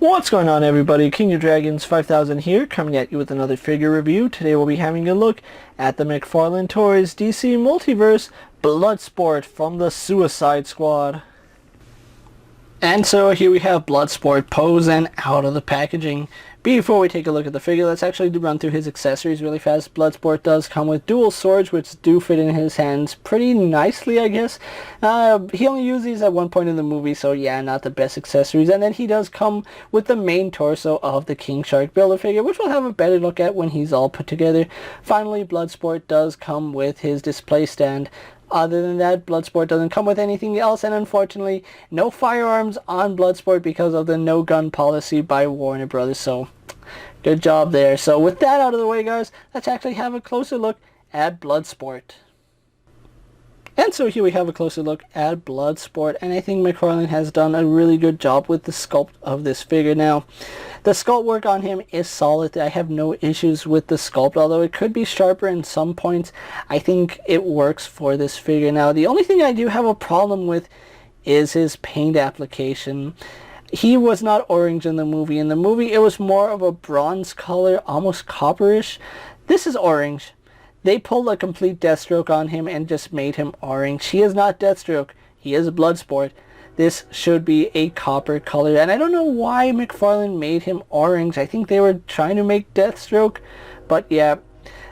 What's going on, everybody? King of Dragons 5000 here, coming at you with another figure review. Today we'll be having a look at the Mcfarlane Toys DC Multiverse Bloodsport from the Suicide Squad. And so here we have Bloodsport pose and out of the packaging. Before we take a look at the figure, let's actually run through his accessories really fast. Bloodsport does come with dual swords, which do fit in his hands pretty nicely, I guess. He only used these at one point in the movie, so yeah, not the best accessories. And then he does come with the main torso of the King Shark Build-A-Figure, which we'll have a better look at when he's all put together. Finally, Bloodsport does come with his display stand. Other than that, Bloodsport doesn't come with anything else, and unfortunately, no firearms on Bloodsport because of the no-gun policy by Warner Brothers, so good job there. So with that out of the way, guys, let's actually have a closer look at Bloodsport. And so here we have a closer look at Bloodsport, and I think Mcfarlane has done a really good job with the sculpt of this figure. Now, the sculpt work on him is solid. I have no issues with the sculpt, although it could be sharper in some points. I think it works for this figure. Now, the only thing I do have a problem with is his paint application. He was not orange in the movie. In the movie, it was more of a bronze color, almost copperish. This is orange. They pulled a complete Deathstroke on him and just made him orange. He is not Deathstroke. He is Bloodsport. This should be a copper color. And I don't know why Mcfarlane made him orange. I think they were trying to make Deathstroke. But yeah,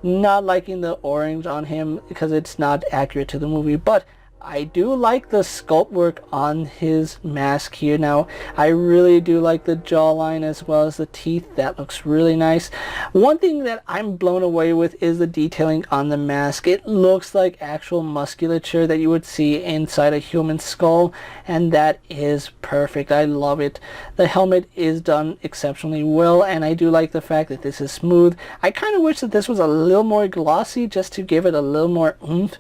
not liking the orange on him because it's not accurate to the movie. But I do like the sculpt work on his mask here. Now, I really do like the jawline as well as the teeth. That looks really nice. One thing that I'm blown away with is the detailing on the mask. It looks like actual musculature that you would see inside a human skull, and that is perfect. I love it. The helmet is done exceptionally well, and I do like the fact that this is smooth. I kind of wish that this was a little more glossy just to give it a little more oomph.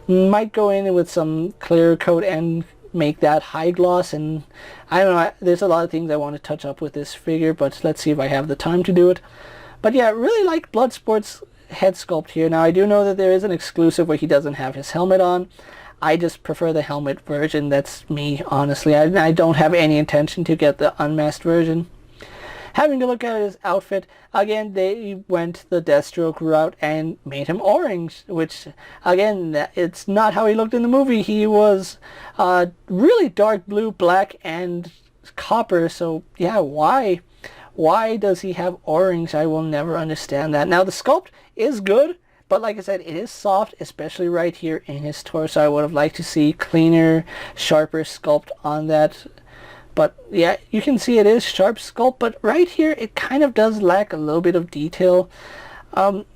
Might go in with some clear coat and make that high gloss, and I don't know, there's a lot of things I want to touch up with this figure, but let's see if I have the time to do it. But yeah, I really like Bloodsport's head sculpt here. Now, I do know that there is an exclusive where he doesn't have his helmet on. I just prefer the helmet version. That's me, honestly. I don't have any intention to get the unmasked version. Having a look at his outfit, again, they went the Deathstroke route and made him orange, which, again, it's not how he looked in the movie. He was really dark blue, black, and copper, so yeah, why? Why does he have orange? I will never understand that. Now, the sculpt is good, but like I said, it is soft, especially right here in his torso. I would have liked to see cleaner, sharper sculpt on that. But yeah, you can see it is sharp sculpt, but right here it kind of does lack a little bit of detail.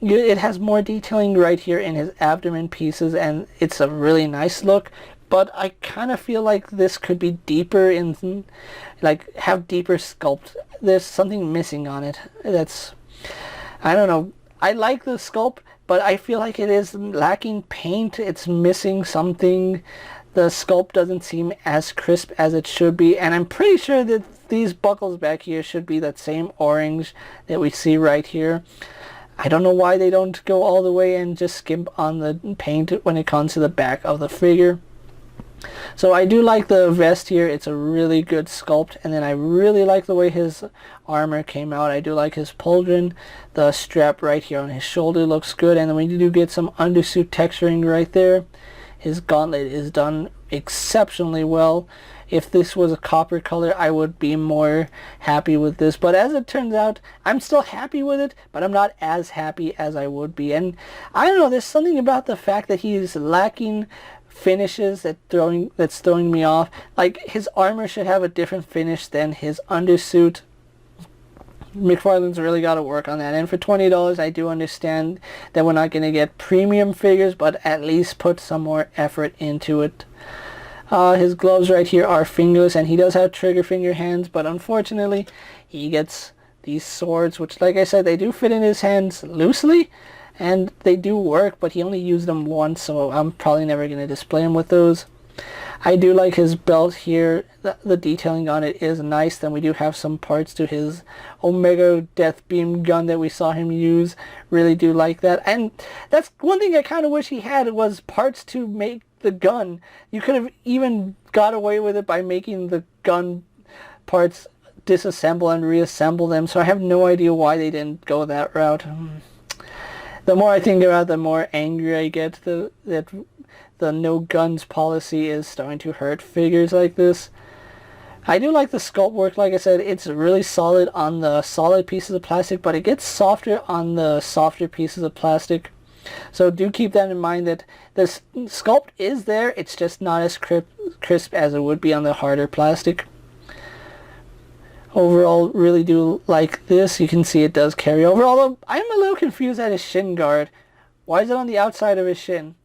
It has more detailing right here in his abdomen pieces, and it's a really nice look. But I kind of feel like this could be deeper in, like, have deeper sculpt. There's something missing on it. I don't know. I like the sculpt, but I feel like it is lacking paint. It's missing something. The sculpt doesn't seem as crisp as it should be, and I'm pretty sure that these buckles back here should be that same orange that we see right here. I don't know why they don't go all the way and just skimp on the paint when it comes to the back of the figure. So I do like the vest here. It's a really good sculpt, and then I really like the way his armor came out. I do like his pauldron. The strap right here on his shoulder looks good, and then we do get some undersuit texturing right there. His gauntlet is done exceptionally well. If this was a copper color, I would be more happy with this. But as it turns out, I'm still happy with it, but I'm not as happy as I would be. And I don't know, there's something about the fact that he's lacking finishes that's throwing me off. Like, his armor should have a different finish than his undersuit. Mcfarlane's really got to work on that, and for $20 I do understand that we're not going to get premium figures, but at least put some more effort into it. His gloves right here are fingerless, and he does have trigger finger hands, but unfortunately he gets these swords, which, like I said, they do fit in his hands loosely and they do work, but he only used them once, so I'm probably never going to display him with those. I do like his belt here. The detailing on it is nice. Then we do have some parts to his Omega Death Beam gun that we saw him use. Really do like that. And that's one thing I kind of wish he had, was parts to make the gun. You could have even got away with it by making the gun parts disassemble and reassemble them, so I have no idea why they didn't go that route. The more I think about it, the more angry I get that the no guns policy is starting to hurt figures like this. I do like the sculpt work. Like I said, it's really solid on the solid pieces of plastic, but it gets softer on the softer pieces of plastic. So do keep that in mind, that this sculpt is there, it's just not as crisp as it would be on the harder plastic. Overall, really do like this. You can see it does carry over, although I'm a little confused at his shin guard. Why is it on the outside of his shin?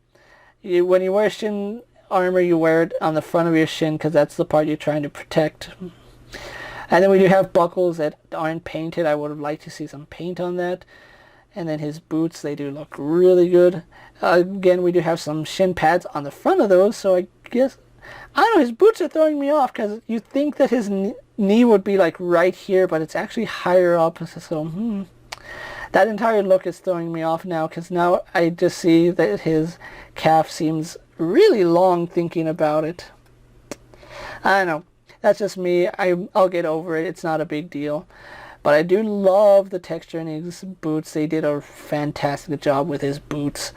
When you wear shin armor, you wear it on the front of your shin because that's the part you're trying to protect. And then we do have buckles that aren't painted. I would have liked to see some paint on that. And then his boots, they do look really good. Again, we do have some shin pads on the front of those, so I guess, I don't know, his boots are throwing me off because you think that his knee would be like right here, but it's actually higher up. So that entire look is throwing me off now, because now I just see that his calf seems really long thinking about it. I don't know. That's just me. I'll get over it. It's not a big deal. But I do love the texture in his boots. They did a fantastic job with his boots.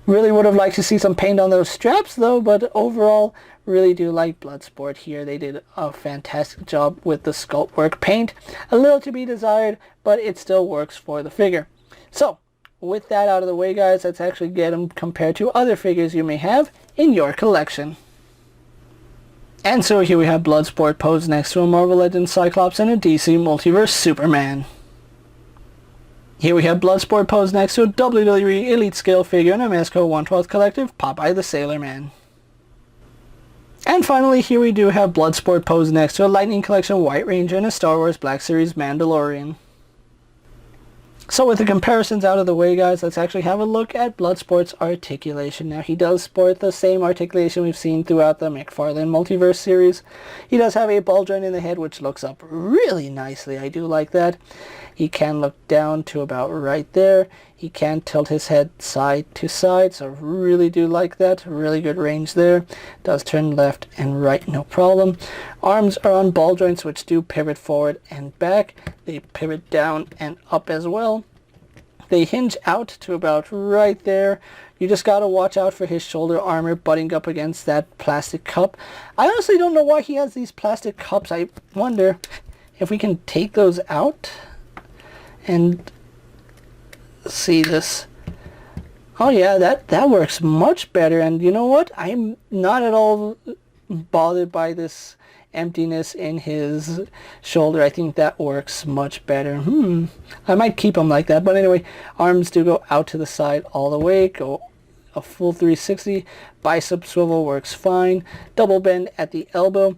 Really would have liked to see some paint on those straps though, but overall, really do like Bloodsport here. They did a fantastic job with the sculpt work. Paint, a little to be desired, but it still works for the figure. So, with that out of the way, guys, let's actually get them compared to other figures you may have in your collection. And so here we have Bloodsport posed next to a Marvel Legends Cyclops and a DC Multiverse Superman. Here we have Bloodsport posed next to a WWE Elite Scale figure and a Mezco 1/12 Collective Popeye the Sailor Man. And finally, here we do have Bloodsport posed next to a Lightning Collection White Ranger and a Star Wars Black Series Mandalorian. So with the comparisons out of the way, guys, let's actually have a look at Bloodsport's articulation. Now, he does sport the same articulation we've seen throughout the Mcfarlane Multiverse series. He does have a ball joint in the head, which looks up really nicely. I do like that. He can look down to about right there. He can tilt his head side to side, so really do like that. Really good range there. Does turn left and right, no problem. Arms are on ball joints, which do pivot forward and back. They pivot down and up as well. They hinge out to about right there. You just gotta watch out for his shoulder armor butting up against that plastic cup. I honestly don't know why he has these plastic cups. I wonder if we can take those out and see this. Oh yeah, that works much better. And you know what? I'm not at all bothered by this emptiness in his shoulder. I think that works much better. I might keep him like that. But anyway, arms do go out to the side all the way. Go a full 360. Bicep swivel works fine. Double bend at the elbow.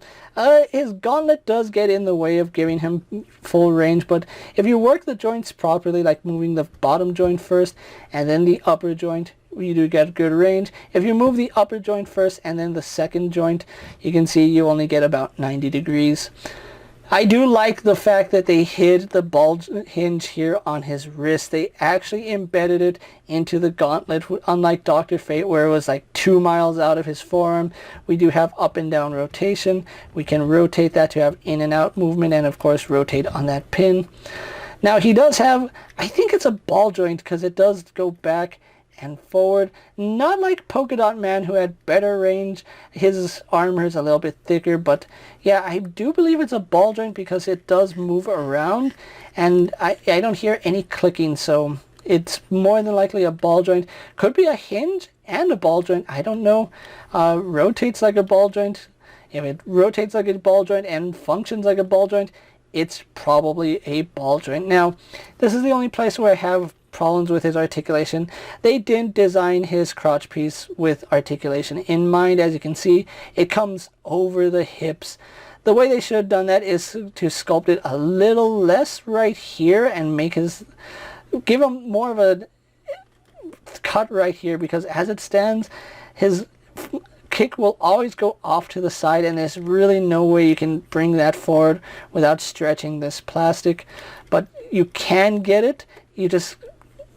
His gauntlet does get in the way of giving him full range, but if you work the joints properly, like moving the bottom joint first and then the upper joint, you do get good range. If you move the upper joint first and then the second joint, you can see you only get about 90 degrees. I do like the fact that they hid the ball hinge here on his wrist. They actually embedded it into the gauntlet, unlike Dr. Fate, where it was like 2 miles out of his forearm. We do have up and down rotation. We can rotate that to have in and out movement, and of course rotate on that pin. Now he does have, I think it's a ball joint, because it does go back and forward. Not like Polka Dot Man, who had better range. His armor is a little bit thicker, but yeah, I do believe it's a ball joint because it does move around, and I don't hear any clicking, so it's more than likely a ball joint. Could be a hinge and a ball joint, I don't know. Rotates like a ball joint. If it rotates like a ball joint and functions like a ball joint, it's probably a ball joint. Now, this is the only place where I have problems with his articulation. They didn't design his crotch piece with articulation in mind. As you can see, it comes over the hips. The way they should have done that is to sculpt it a little less right here and give him more of a cut right here, because as it stands, his kick will always go off to the side, and there's really no way you can bring that forward without stretching this plastic. But you can get it. You just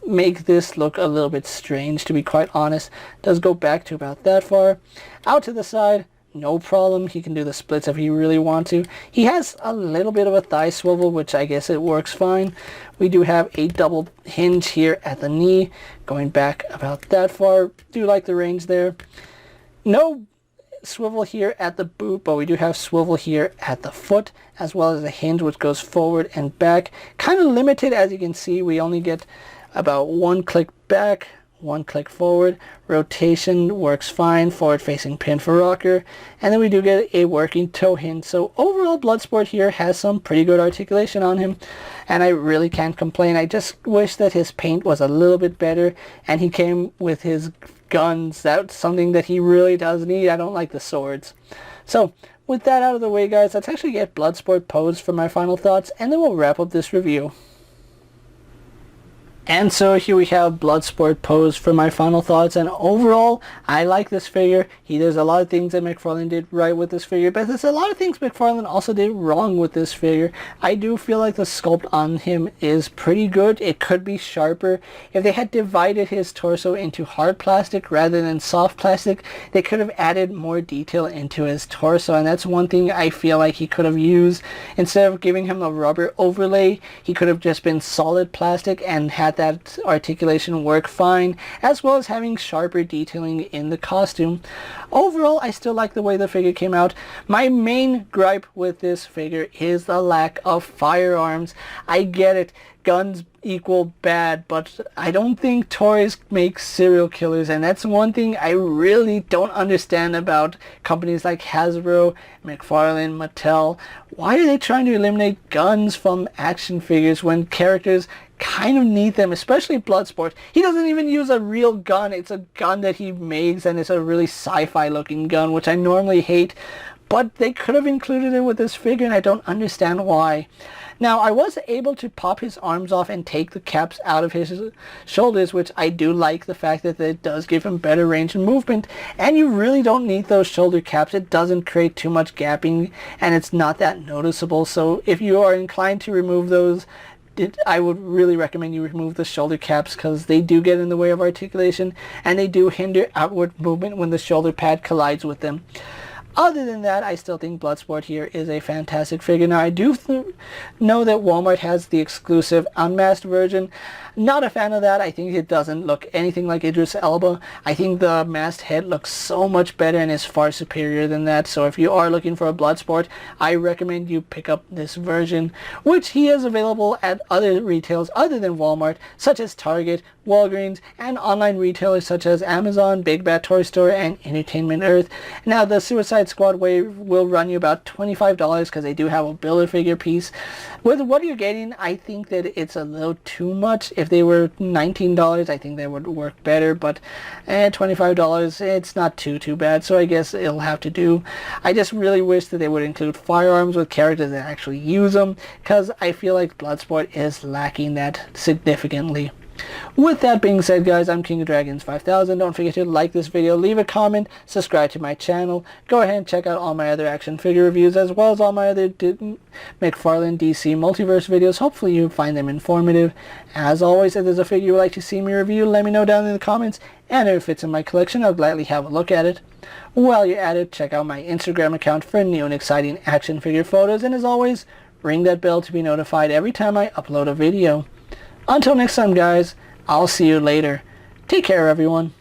make this look a little bit strange, to be quite honest. It does go back to about that far. Out to the side, no problem. He can do the splits if he really wants to. He has a little bit of a thigh swivel, which I guess it works fine. We do have a double hinge here at the knee, going back about that far. Do like the range there. No swivel here at the boot, but we do have swivel here at the foot, as well as a hinge which goes forward and back. Kind of limited, as you can see. We only get about 1 click back, 1 click forward. Rotation works fine, forward facing pin for rocker, and then we do get a working toe hinge. So overall, Bloodsport here has some pretty good articulation on him, and I really can't complain. I just wish that his paint was a little bit better, and he came with his guns. That's something that he really does need. I don't like the swords. So with that out of the way, guys, let's actually get Bloodsport posed for my final thoughts, and then we'll wrap up this review. And so here we have Bloodsport posed for my final thoughts, and overall, I like this figure. There's a lot of things that Mcfarlane did right with this figure, but there's a lot of things Mcfarlane also did wrong with this figure. I do feel like the sculpt on him is pretty good. It could be sharper. If they had divided his torso into hard plastic rather than soft plastic, they could have added more detail into his torso, and that's one thing I feel like he could have used. Instead of giving him a rubber overlay, he could have just been solid plastic and had that articulation work fine, as well as having sharper detailing in the costume. Overall, I still like the way the figure came out. My main gripe with this figure is the lack of firearms. I get it, guns equal bad, but I don't think toys make serial killers, and that's one thing I really don't understand about companies like Hasbro, Mcfarlane, Mattel. Why are they trying to eliminate guns from action figures when characters kind of need them, especially Bloodsport? He doesn't even use a real gun. It's a gun that he makes, and it's a really sci-fi looking gun, which I normally hate, but they could have included it with this figure, and I don't understand why. Now, I was able to pop his arms off and take the caps out of his shoulders, which I do like the fact that it does give him better range and movement, and you really don't need those shoulder caps. It doesn't create too much gapping, and it's not that noticeable. So if you are inclined to remove those, I would really recommend you remove the shoulder caps, because they do get in the way of articulation, and they do hinder outward movement when the shoulder pad collides with them. Other than that, I still think Bloodsport here is a fantastic figure. Now, I do know that Walmart has the exclusive unmasked version. Not a fan of that. I think it doesn't look anything like Idris Elba. I think the masked head looks so much better and is far superior than that. So if you are looking for a Bloodsport, I recommend you pick up this version, which he is available at other retailers other than Walmart, such as Target, Walgreens, and online retailers such as Amazon, Big Bad Toy Store, and Entertainment Earth. Now, the Suicide Squad wave will run you about $25 because they do have a Build-A-Figure piece. With what you're getting, I think that it's a little too much. If they were $19, I think they would work better, but $25, it's not too bad, so I guess it'll have to do. I just really wish that they would include firearms with characters that actually use them, because I feel like Bloodsport is lacking that significantly. With that being said, guys, I'm KingofDragons 5000. Don't forget to like this video, leave a comment, subscribe to my channel. Go ahead and check out all my other action figure reviews, as well as all my other Mcfarlane DC Multiverse videos. Hopefully you find them informative. As always, if there's a figure you would like to see me review, let me know down in the comments, and if it fits in my collection, I'll gladly have a look at it. While you're at it, check out my Instagram account for new and exciting action figure photos, and as always, ring that bell to be notified every time I upload a video. Until next time, guys, I'll see you later. Take care, everyone.